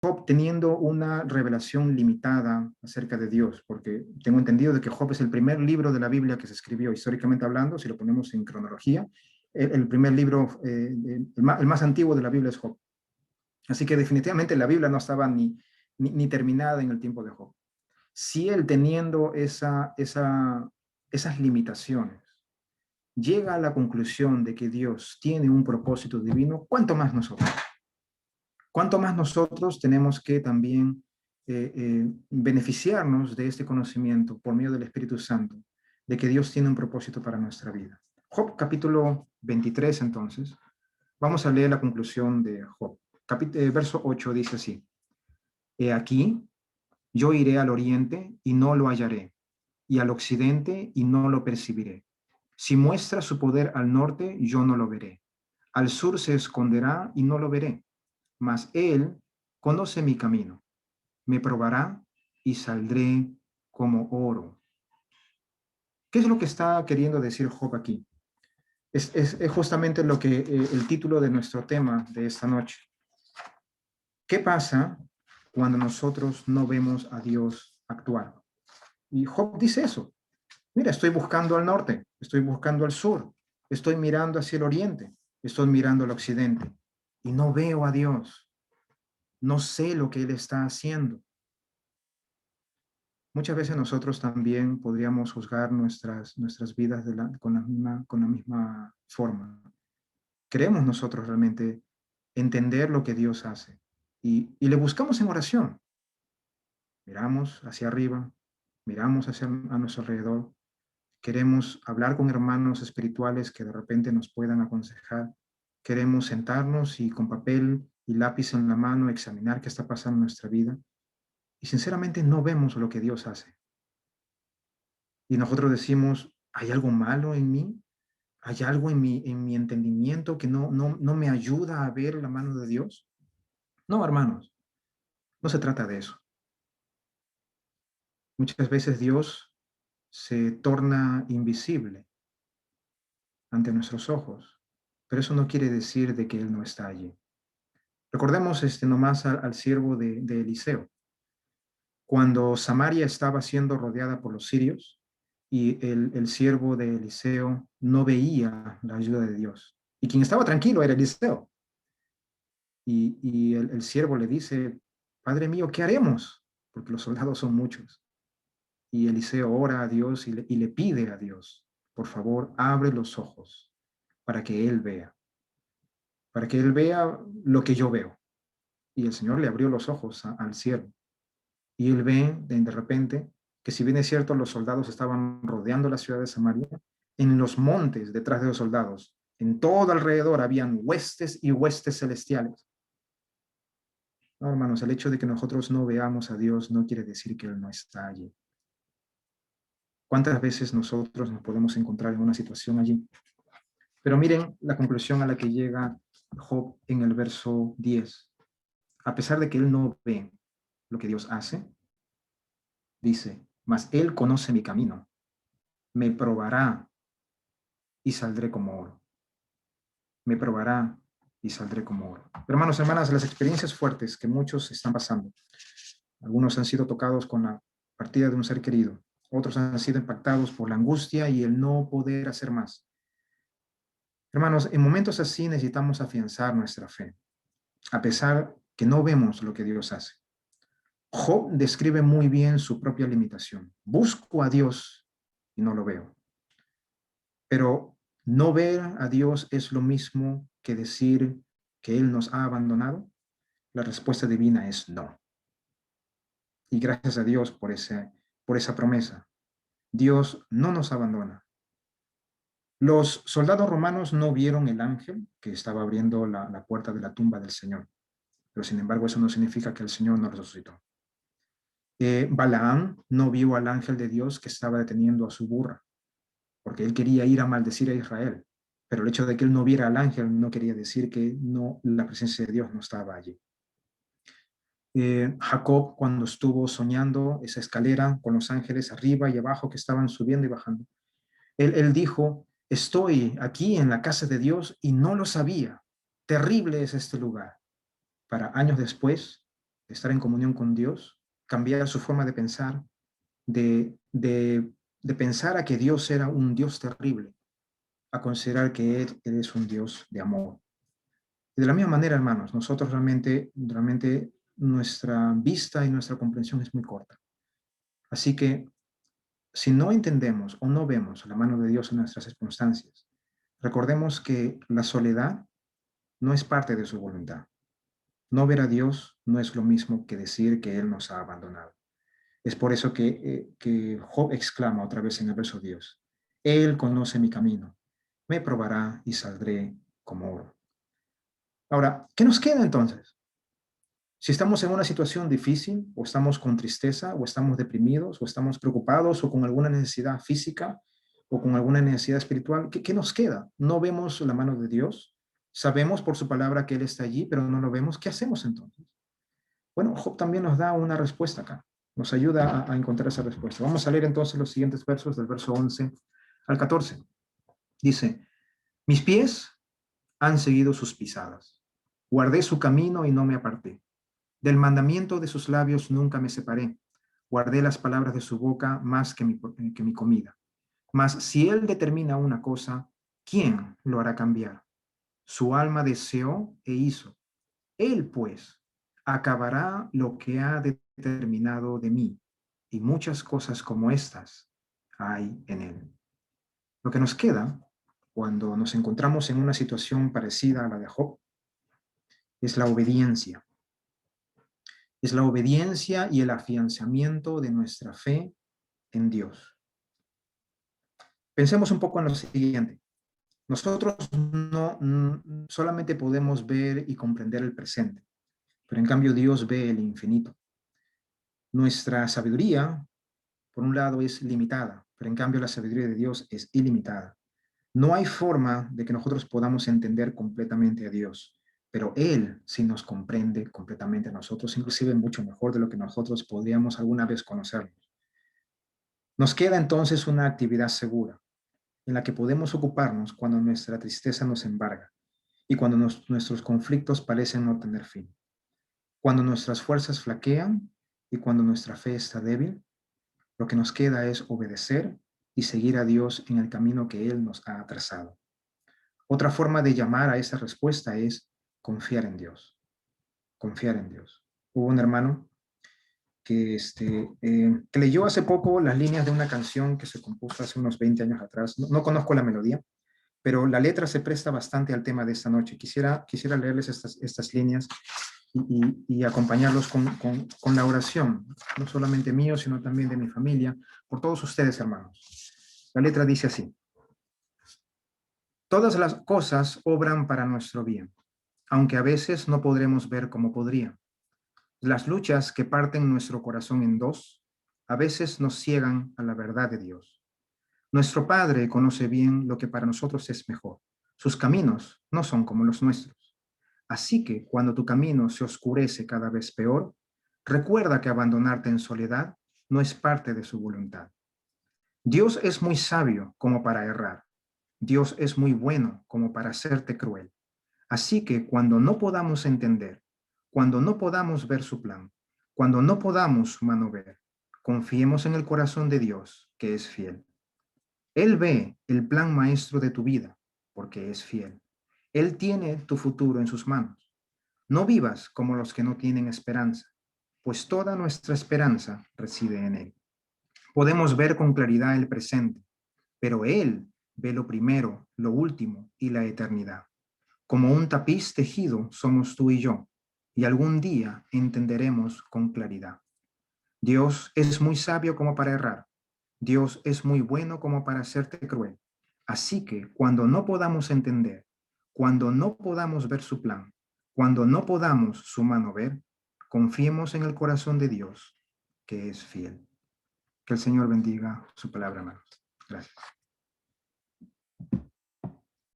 Job teniendo una revelación limitada acerca de Dios, porque tengo entendido de que Job es el primer libro de la Biblia que se escribió históricamente hablando, si lo ponemos en cronología, el primer libro, el más antiguo de la Biblia es Job. Así que definitivamente la Biblia no estaba ni terminada en el tiempo de Job. Si él teniendo esas limitaciones llega a la conclusión de que Dios tiene un propósito divino, ¿cuánto más nosotros? ¿Cuánto más nosotros tenemos que también beneficiarnos de este conocimiento por medio del Espíritu Santo, de que Dios tiene un propósito para nuestra vida? Job capítulo 23 entonces, vamos a leer la conclusión de Job. Verso 8 dice así: He aquí, yo iré al oriente y no lo hallaré, y al occidente y no lo percibiré. Si muestra su poder al norte, yo no lo veré. Al sur se esconderá y no lo veré. Mas él conoce mi camino. Me probará y saldré como oro. ¿Qué es lo que está queriendo decir Job aquí? Es justamente lo que el título de nuestro tema de esta noche. ¿Qué pasa cuando nosotros no vemos a Dios actuar? Y Job dice eso. Mira, estoy buscando al norte, estoy buscando al sur, estoy mirando hacia el oriente, estoy mirando al occidente y no veo a Dios. No sé lo que Él está haciendo. Muchas veces nosotros también podríamos juzgar nuestras vidas con la misma forma. Queremos nosotros realmente entender lo que Dios hace y le buscamos en oración. Miramos hacia arriba, miramos hacia a nuestro alrededor. Queremos hablar con hermanos espirituales que de repente nos puedan aconsejar. Queremos sentarnos y con papel y lápiz en la mano examinar qué está pasando en nuestra vida. Y sinceramente no vemos lo que Dios hace. Y nosotros decimos, ¿hay algo malo en mí? ¿Hay algo en mi entendimiento que no me ayuda a ver la mano de Dios? No, hermanos, no se trata de eso. Muchas veces Dios se torna invisible ante nuestros ojos, pero eso no quiere decir de que Él no está allí. Recordemos nomás al siervo de Eliseo. Cuando Samaria estaba siendo rodeada por los sirios y el siervo de Eliseo no veía la ayuda de Dios. Y quien estaba tranquilo era Eliseo. Y el siervo le dice, Padre mío, ¿qué haremos? Porque los soldados son muchos. Y Eliseo ora a Dios y le pide a Dios, por favor, abre los ojos para que él vea lo que yo veo. Y el Señor le abrió los ojos al siervo. Y él ve de repente que si bien es cierto, los soldados estaban rodeando la ciudad de Samaria, en los montes detrás de los soldados, en todo alrededor habían huestes y huestes celestiales. No, hermanos, el hecho de que nosotros no veamos a Dios no quiere decir que Él no está allí. ¿Cuántas veces nosotros nos podemos encontrar en una situación allí? Pero miren la conclusión a la que llega Job en el verso 10. A pesar de que él no ve lo que Dios hace, dice, mas Él conoce mi camino, me probará y saldré como oro. Me probará y saldré como oro. Pero hermanos, hermanas, las experiencias fuertes que muchos están pasando, algunos han sido tocados con la partida de un ser querido, otros han sido impactados por la angustia y el no poder hacer más. Hermanos, en momentos así necesitamos afianzar nuestra fe, a pesar que no vemos lo que Dios hace. Job describe muy bien su propia limitación. Busco a Dios y no lo veo. Pero no ver a Dios es lo mismo que decir que Él nos ha abandonado. La respuesta divina es no. Y gracias a Dios por esa promesa. Dios no nos abandona. Los soldados romanos no vieron el ángel que estaba abriendo la puerta de la tumba del Señor. Pero sin embargo, eso no significa que el Señor no resucitó. Balaam no vio al ángel de Dios que estaba deteniendo a su burra, porque él quería ir a maldecir a Israel. Pero el hecho de que él no viera al ángel no quería decir que la presencia de Dios no estaba allí. Jacob, cuando estuvo soñando esa escalera con los ángeles arriba y abajo que estaban subiendo y bajando, él dijo, estoy aquí en la casa de Dios y no lo sabía. Terrible es este lugar. Para años después, estar en comunión con Dios, cambiar su forma de pensar, de pensar a que Dios era un Dios terrible, a considerar que Él es un Dios de amor. Y de la misma manera, hermanos, nosotros realmente nuestra vista y nuestra comprensión es muy corta. Así que si no entendemos o no vemos la mano de Dios en nuestras circunstancias, recordemos que la soledad no es parte de su voluntad. No ver a Dios no es lo mismo que decir que Él nos ha abandonado. Es por eso que Job exclama otra vez en el verso 10, Él conoce mi camino, me probará y saldré como oro. Ahora, ¿qué nos queda entonces? Si estamos en una situación difícil, o estamos con tristeza, o estamos deprimidos, o estamos preocupados, o con alguna necesidad física, o con alguna necesidad espiritual, ¿qué nos queda? No vemos la mano de Dios, sabemos por su palabra que Él está allí, pero no lo vemos. ¿Qué hacemos entonces? Bueno, Job también nos da una respuesta acá, nos ayuda a encontrar esa respuesta. Vamos a leer entonces los siguientes versos del verso 11 al 14. Dice, mis pies han seguido sus pisadas, guardé su camino y no me aparté. Del mandamiento de sus labios nunca me separé. Guardé las palabras de su boca más que mi comida. Mas si él determina una cosa, ¿quién lo hará cambiar? Su alma deseó e hizo. Él, pues, acabará lo que ha determinado de mí. Y muchas cosas como estas hay en él. Lo que nos queda cuando nos encontramos en una situación parecida a la de Job es la obediencia. Es la obediencia y el afianzamiento de nuestra fe en Dios. Pensemos un poco en lo siguiente. Nosotros no solamente podemos ver y comprender el presente, pero en cambio Dios ve el infinito. Nuestra sabiduría, por un lado, es limitada, pero en cambio la sabiduría de Dios es ilimitada. No hay forma de que nosotros podamos entender completamente a Dios, pero Él sí nos comprende completamente a nosotros, inclusive mucho mejor de lo que nosotros podríamos alguna vez conocernos. Nos queda entonces una actividad segura en la que podemos ocuparnos cuando nuestra tristeza nos embarga y cuando nuestros conflictos parecen no tener fin, cuando nuestras fuerzas flaquean y cuando nuestra fe está débil. Lo que nos queda es obedecer y seguir a Dios en el camino que Él nos ha trazado. Otra forma de llamar a esa respuesta es confiar en Dios. Confiar en Dios. Hubo un hermano que leyó hace poco las líneas de una canción que se compuso hace unos 20 años atrás. No conozco la melodía, pero la letra se presta bastante al tema de esta noche. Quisiera leerles estas líneas y acompañarlos con la oración, no solamente mío, sino también de mi familia, por todos ustedes, hermanos. La letra dice así: todas las cosas obran para nuestro bien, aunque a veces no podremos ver como podrían. Las luchas que parten nuestro corazón en dos, a veces nos ciegan a la verdad de Dios. Nuestro Padre conoce bien lo que para nosotros es mejor. Sus caminos no son como los nuestros. Así que cuando tu camino se oscurece cada vez peor, recuerda que abandonarte en soledad no es parte de su voluntad. Dios es muy sabio como para errar. Dios es muy bueno como para hacerte cruel. Así que cuando no podamos entender, cuando no podamos ver su plan, cuando no podamos su mano ver, confiemos en el corazón de Dios, que es fiel. Él ve el plan maestro de tu vida, porque es fiel. Él tiene tu futuro en sus manos. No vivas como los que no tienen esperanza, pues toda nuestra esperanza reside en Él. Podemos ver con claridad el presente, pero Él ve lo primero, lo último y la eternidad. Como un tapiz tejido somos tú y yo, y algún día entenderemos con claridad. Dios es muy sabio como para errar. Dios es muy bueno como para hacerte cruel. Así que cuando no podamos entender, cuando no podamos ver su plan, cuando no podamos su mano ver, confiemos en el corazón de Dios, que es fiel. Que el Señor bendiga su palabra, hermanos. Gracias.